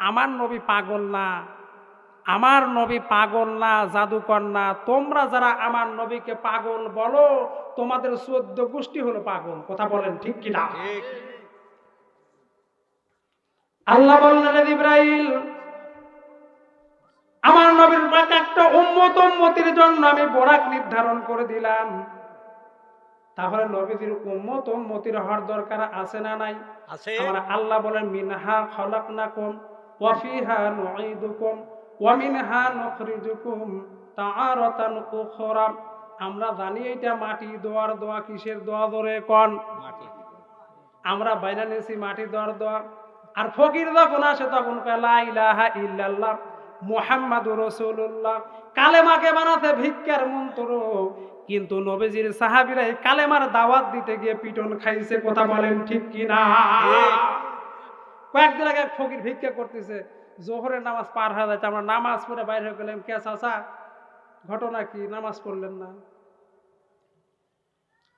আমার নবী পাগল না, আমার নবী পাগল না, জাদুকর না। তোমরা যারা আমার নবীকে পাগল বলো তোমাদের 14 গোষ্ঠী হলো পাগল। কথা বলেন ঠিক কিনা? ঠিক। আল্লাহ বললেন ইব্রাহিম আমার নবীর এক একটা উম্মতির জন্য আমি বরাক নির্ধারণ করে দিলাম। তাহলে নবীজির উম্মত উম্মতির হওয়ার দরকার আছে না নাই? আছে। আমরা আল্লাহ বলেন মিনহা খলাকনাকুম ওয়া ফিহা নুঈদুকুম ওয়া মিনহা নুখরিজুকুম তাআরাতান উখরা। আমরা জানি এটা মাটি দোয়ার দোয়া, কিসের দোয়া ধরে কোন? মাটি। আমরা বাইরে নিয়েছি মাটি দোয়ার দোয়া। আর ফকির যখন আসে তখন কয় লা ইলাহা ইল্লাল্লাহ মুহাম্মাদুর রাসূলুল্লাহ। কালেমাকে বানাতে ভিক্ষার মন্ত্র, কিন্তু নবীজির সাহাবীরা এই কালেমার দাওয়াত দিতে গিয়ে পিটন খাইছে। কথা বলেন ঠিক কি না? কয়েকদিন আগে এক ফকির ভিক্ষা করতেছে, জোহরের নামাজ পার হয়ে যাচ্ছে, আমরা নামাজ পড়ে বাইরে হয়ে গেলাম। কে চাচা, ঘটনা কি? নামাজ পড়লেন না?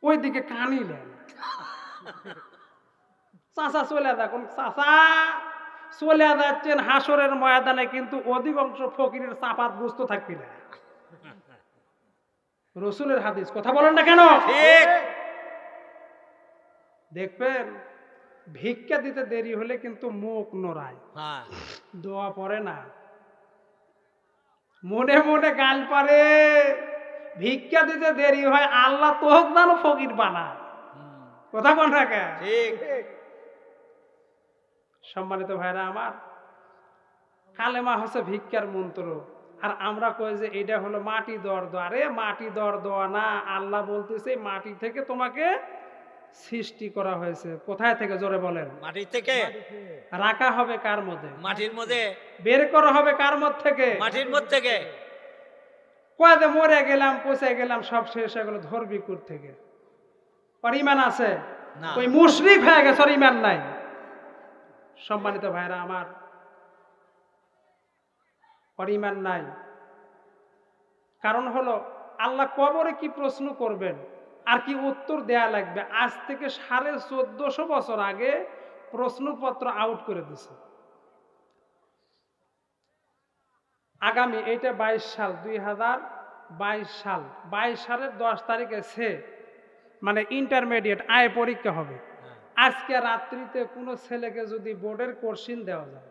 ওইদিকে কানিলেন। চাচা চলে যান, চাচা চলে যাচ্ছেন হাসরের ময়দানে, কিন্তু অধিকাংশ ফকিরের চাপাত গুস্ত থাকবি না। রসুলের হাদিস, কথা বলেন না কেন? ঠিক। দেখবেন ভিক্ষা দিতে দেরি হলে কিন্তু মুখ নোড়ায়, হ্যাঁ। দোয়া পড়ে না, মনে মনে গাল পারে। ভিক্ষা দিতে দেরি হয়, আল্লাহ তোহক জানো ফকির বানায়। কথা বল না কেন? ঠিক। সম্মানিত ভাইরা আমার, কালেমা হচ্ছে ভিক্ষার মন্ত্র। আর আমরা কই যে এটা হলো মাটি দর দোয়া। আরে মাটি দর দোয়া না, আল্লাহ বলতেছে মাটি থেকে তোমাকে সৃষ্টি করা হয়েছে। কোথায় থেকে? জোরে বলেন। মাটির থেকে। রাখা হবে কার মধ্যে? মাটির মধ্যে। বের করা হবে কার মধ্যে থেকে? মাটির মধ্যে থেকে। কয় যে মরে গেলাম, পচে গেলাম, সব শেষ হয়ে গেল, ধরবি কোথ থেকে? ওর ইমান আছে? না। ওই মুশরিক হয়ে গেছে, ওর ইমান নাই। সম্মানিত ভাইরা আমার, ওর ইমান নাই। কারণ হলো আল্লাহ কবরে কি প্রশ্ন করবেন আর কি উত্তর দেয়া লাগবে, আজ থেকে 1450 বছর আগে প্রশ্নপত্র আউট করে দিছে। আগামী এইটা 22 সাল, 2022 সাল, 22 সালের 10 তারিখে মানে ইন্টারমিডিয়েট আয় পরীক্ষা হবে। আজকে রাত্রিতে কোনো ছেলেকে যদি বোর্ডের কোশ্চিন দেওয়া যায়,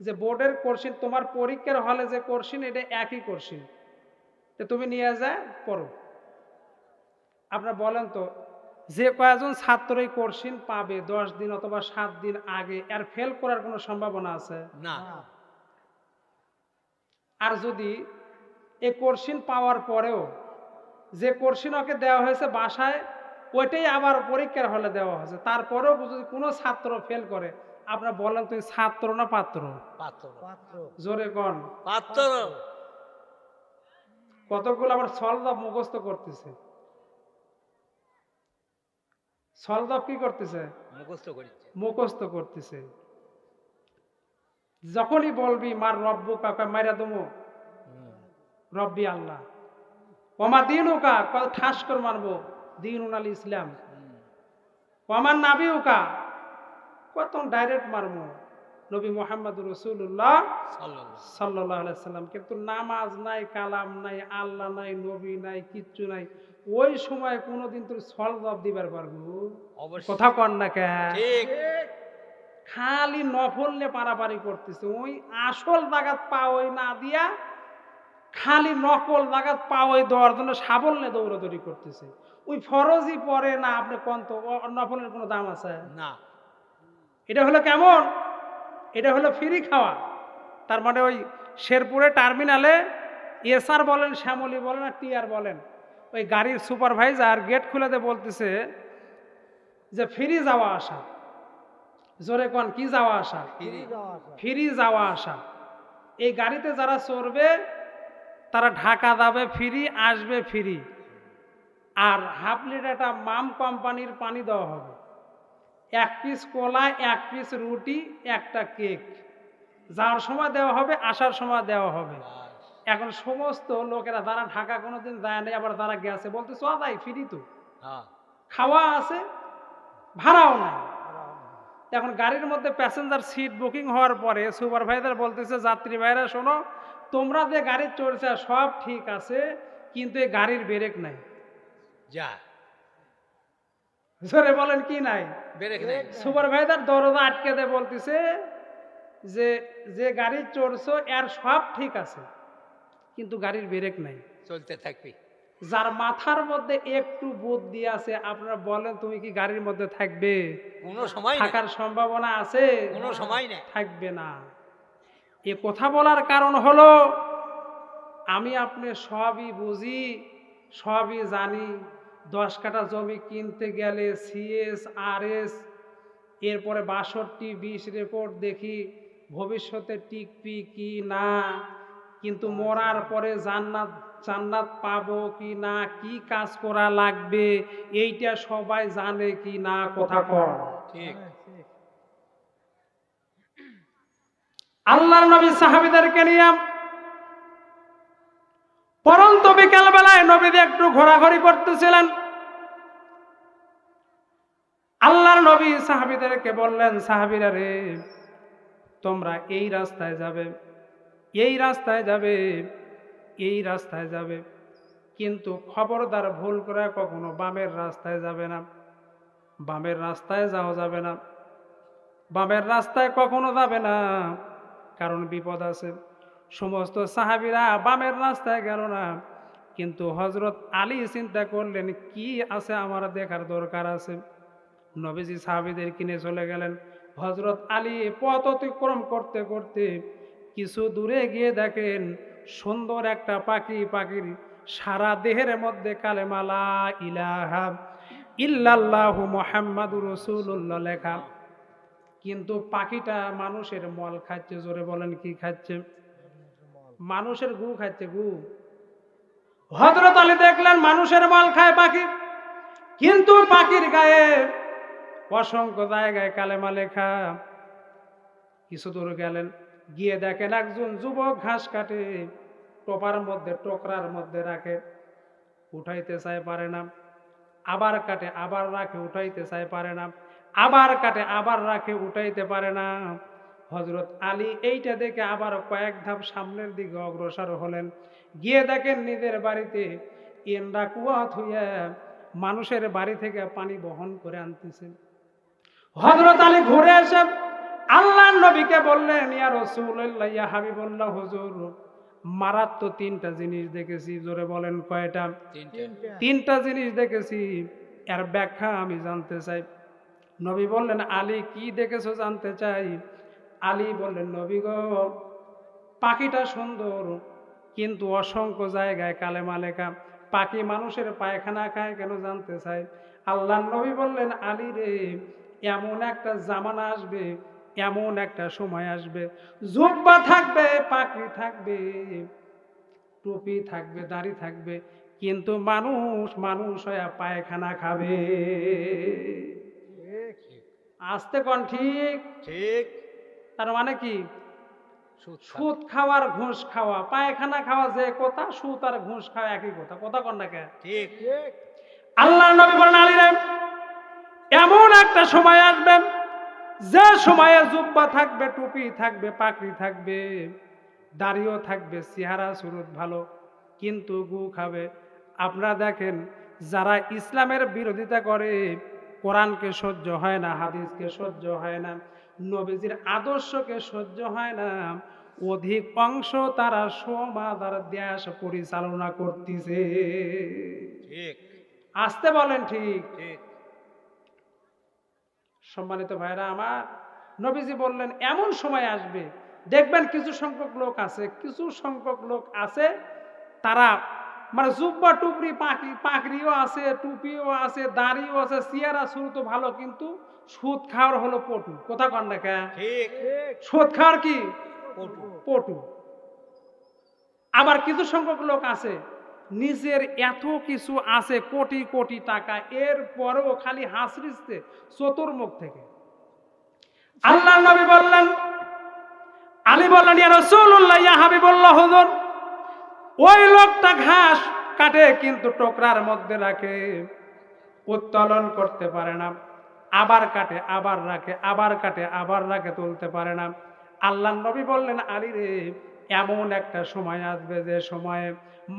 যে বোর্ডের কোশ্চিন তোমার পরীক্ষার হলে যে কোশ্চিন এটা একই কোশ্চিন, তো তুমি নিয়ে যা পড়ো। আপনারা বলেন তো, যে কয়েকজন ছাত্র এই কোশ্চিন পাবে 10 দিন অথবা 7 দিন আগে, এর ফেল করার কোনো সম্ভাবনা আছে? না। আর যদি এই কোশ্চিন পাওয়ার পরেও যে কোশ্চিন ওকে দেওয়া হয়েছে বাসায়, ওইটাই আবার পরীক্ষার হলে দেওয়া হয়েছে, তারপরেও যদি কোনো ছাত্র ফেল করে, আপনারা বলেন তুই ছাত্র না পাত্র? পাত্র। জোরে কোন? পাত্র। কতগুলো আবার সলভ মুখস্থ করতেছে। সলভ কি করতেছে? মুখস্থ করেছে। মুখস্থ করতেছে। যখনই বলবি মার রব্বু কাকা, মাইরা দমু রব্বি আল্লাহ। ওমা দিন ওকা, ঠাস করে মারবো, দিন উনাল ইসলাম। ওমার নাবি ওকা, কত ডাইরেক্ট মারবো, নবী মুহাম্মদুর রাসূলুল্লাহ সাল্লাল্লাহু আলাইহি সাল্লাম। কিন্তু নামাজ নাই, কালাম নাই, আল্লাহ নাই, নবী নাই, কিচ্ছু নাই। ওই সময় কোনোদিন তোর সলভ দিবার পারবো? কথা কন না কে? ঠিক। খালি নফল নিয়ে পারাপারি করতেছে। ওই আসল জাগাত পাওয়াই না দিয়া খালি নকল জাগাত পাওয়াই দেওয়ার জন্য সাবল নিয়ে দৌড়াদৌড়ি করতেছে। ওই ফরজই পরে না, আপনি কোন তো নফলের কোনো দাম আছে? না। এটা হলো কেমন? এটা হলো ফ্রি খাওয়া। তার মানে ওই শেরপুরে টার্মিনালে এসআর বলেন, শ্যামলী বলেন আর টিআর বলেন, ওই গাড়ির সুপারভাইজার গেট খুলে বলতেছে যে ফ্রি যাওয়া আসা। জোরে কোন, কি যাওয়া আসা? ফ্রি যাওয়া আসা। এই গাড়িতে যারা চড়বে তারা ঢাকা যাবে ফ্রি, আসবে ফ্রি। আর হাফ লিটার একটা মাম কোম্পানির পানি দেওয়া হবে, 1 পিস কলা, 1 পিস রুটি, একটা কেক। যাওয়ার সময় দেওয়া হবে, আসার সময় দেওয়া হবে। এখন সমস্ত লোকেরা যারা ঢাকা কোনোদিন যায় নাই, আবার যারা গেছে বলতে চা যাই ফ্রি, তো খাওয়া আছে, ভাড়াও নাই। এখন গাড়ির মধ্যে প্যাসেঞ্জার সিট বুকিং হওয়ার পরে সুপারভাইজার বলতেছে, যাত্রী ভাইরা শোনো, তোমরা যে গাড়ি চড়ছে সব ঠিক আছে, কিন্তু এই গাড়ির ব্রেক নাই। যা। জোরে বলেন, কি নাই? ব্রেক নাই। সুপারভাইজার দরজা আটকে দেয়, বলতেছে যে যে গাড়ি চড়ছো এর সব ঠিক আছে, কিন্তু গাড়ির ব্রেক নাই। চলতে থাকবি। যার মাথার মধ্যে একটু বুদ্ধি আছে, আপনারা বলেন তুমি কি গাড়ির মধ্যে থাকবে? কোনো সময় নেই, থাকার সম্ভাবনা আছে? কোনো সময় নেই। থাকবে না। এ কথা বলার কারণ হলো আমি আপনি সবই বুঝি, সবই জানি। 10 কাঠা জমি কিনতে গেলে সিএস আরএস, এরপরে 62-20 রেকর্ড দেখি ভবিষ্যতে টিকবি কি না, কিন্তু মরার পরে জান্নাত জান্নাত পাবো কি না, কি কাজ করা লাগবে এইটা সবাই জানে কি না, কথা কর। ঠিক, আল্লাহর নবী সাহাবীদেরকে নিয়ে পরন্ত বিকেল বেলায় নবীজি একটু ঘোরাঘুরি করতেছিলেন। আল্লাহর নবী সাহাবীদেরকে বললেন, সাহাবীরা রে, তোমরা এই রাস্তায় যাবে, এই রাস্তায় যাবে, এই রাস্তায় যাবে, কিন্তু খবরদার ভুল করে কখনো বামের রাস্তায় যাবে না, বামের রাস্তায় যাওয়া যাবে না, বামের রাস্তায় কখনো যাবে না, কারণ বিপদ আছে। সমস্ত সাহাবীরা বামের রাস্তায় গেল না, কিন্তু হযরত আলী চিন্তা করলেন কি আছে আমার দেখার দরকার আছে। নবীজি সাহাবীদের কিনে চলে গেলেন। হযরত আলী পথ অতিক্রম করতে করতে কিছু দূরে গিয়ে দেখেন সুন্দর একটা পাখি, পাখির সারা দেহের মধ্যে কালেমা লা ইলাহা ইল্লাল্লাহু মুহাম্মাদুর রাসূলুল্লাহ লেখা, কিন্তু পাখিটা মানুষের মল খাচ্ছে। জোরে বলেন কি খাচ্ছে? মানুষের গু খাচ্ছে, গু। হযরত আলী দেখলেন মানুষের মল খায় পাখি, কিন্তু পাখির গায়ে অসংখ্য জায়গায় কালেমা লেখা। কিছু দূর গেলেন, গিয়ে দেখেন একজন যুবক ঘাস কাটে, টোপার মধ্যে টোকরার মধ্যে রাখে, উঠাইতে চায় পারে না, আবার কাটে আবার রাখে, উঠাইতে চায় পারে না, আবার কাটে আবার রাখে, উঠাইতে পারে না। হযরত আলী এইটা দেখে আবার কয়েক ধাপ সামনের দিকে অগ্রসর হলেন, গিয়ে দেখেন নিজের বাড়িতে এন্ডা কুয়া থুইয়া মানুষের বাড়ি থেকে পানি বহন করে আনতেছে। হযরত আলী ঘুরে এসে আল্লাহর নবীকে বললেন, ইয়া রাসূলুল্লাহ, ইয়া হাবিবাল্লাহ, হুজুর মারাত্মক 3টা জিনিস দেখেছি। জোরে বলেন কয়টা? তিনটা। 3টা জিনিস দেখেছি, এর ব্যাখ্যা আমি জানতে চাই। নবী বললেন, আলী কি দেখেছো জানতে চাই? আলী বললেন, নবী গো, পাখিটা সুন্দর কিন্তু অসংখ্য জায়গায় কালেমা লেখা, পাখি মানুষের পায়খানা খায় কেন জানতে চাই। আল্লাহর নবী বললেন, আলী রে, এমন একটা জামানা আসবে, এমন একটা সময় আসবে, জুব্বা থাকবে, পাখি থাকবে, টুপি থাকবে, দাড়ি থাকবে, কিন্তু মানুষ মানুষ হয়ে পায়খানা খাবে। আসতে কোন ঠিক? ঠিক, তার মানে কি? সুদ খাবে। সুদ খাওয়ার ঘুষ খাওয়া, পায়খানা খাওয়া যে কথা, সুদ আর ঘুষ খাওয়া একই কথা, কথা কন না কে? ঠিক, আল্লাহ নবী বলেন, আলী রে, এমন একটা সময় আসবে যে সময়ে জুব্বা থাকবে, টুপি থাকবে, পাকড়ি থাকবে, দাড়িও থাকবে, চেহারা সুরত ভালো, কিন্তু গু খাবে। আপনারা দেখেন যারা ইসলামের বিরোধিতা করে, কোরআনকে সহ্য হয় না, হাদিসকে সহ্য হয় না, নবীজির আদর্শকে সহ্য হয় না, অধিক অংশ তারা সমাজ আর দেশ পরিচালনা করতেছে। ঠিক, আসতে বলেন ঠিক? ঠিক, সম্মানিত ভাইরা আমার, নবীজি বললেন এমন সময় আসবে, দেখবেন কিছু সংখ্যক লোক আছে, কিছু সংখ্যক লোক আছে, তারা মানে জুব্বা টুপরি পাকড়িও আছে, টুপিও আছে, দাড়িও আছে, চেহারা সুরত ভালো, কিন্তু সুদ খাওয়ার হলো পটু। কথা কন না কে? ঠিক, সুদ খাওয়ার কি? পটু। পটু। আবার কিছু সংখ্যক লোক আছে, নিজের এত কিছু আছে, কোটি কোটি টাকা, এর পরেও খালি হাসরিচ্ছে চতুর্মুখ থেকে। আল্লাহ নবী বললেন, আলী বললেন, ইয়া রাসূলুল্লাহ, ইয়া হাবিবাল্লাহ, হুজুর ওই লোকটা ঘাস কাটে কিন্তু টোকরার মধ্যে রাখে, উত্তোলন করতে পারে না, আবার কাটে আবার রাখে, আবার কাটে আবার রাখে, তুলতে পারে না। আল্লাহ নবী বললেন, আলী রে, এমন একটা সময় আসবে যে সময়ে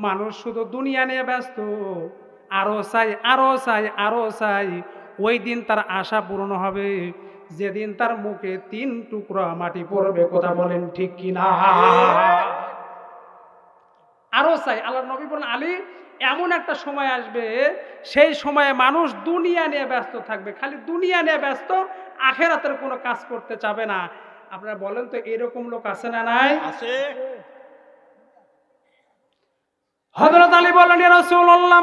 মানুষ শুধু দুনিয়া নিয়ে ব্যস্ত, আরো চাই, আরো চাই, আরো চাই। ওই দিন তার আশা পূর্ণ হবে যেদিন তার মুখে 3 টুকরা মাটি পড়বে। কথা বলেন ঠিক কিনা? আরো চাই। আল্লাহ নবী বলেন, আলী এমন একটা সময় আসবে, সেই সময়ে মানুষ দুনিয়া নিয়ে ব্যস্ত থাকবে, খালি দুনিয়া নিয়ে ব্যস্ত, আখেরাতের কোনো কাজ করতে চাবে না। আপনারা বলেন তো, এরকম লোক আছে না নাই? আছে। হযরত আলী বলেন, ইয়া রাসূলুল্লাহ,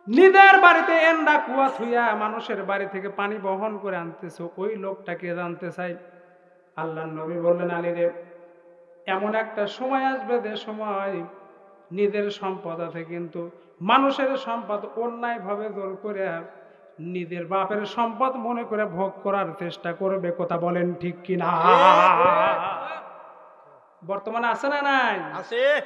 নিজের বাড়িতে এন্ডা কুয়া থুইয়া মানুষের বাড়ি থেকে পানি বহন করে আনতেছো, ওই লোকটাকে জানতে চাই। আল্লাহর নবী বললেন, আলী রে, এমন একটা সময় আসবে যে সময় নিজের সম্পদ আছে কিন্তু মানুষের সম্পদ অন্যায় ভাবে জোর করে নিজের বাপের সম্পদ মনে করে ভোগ করার চেষ্টা করবে। কথা বলেন ঠিক কিনা? বর্তমানে আছে না নাই? আছে।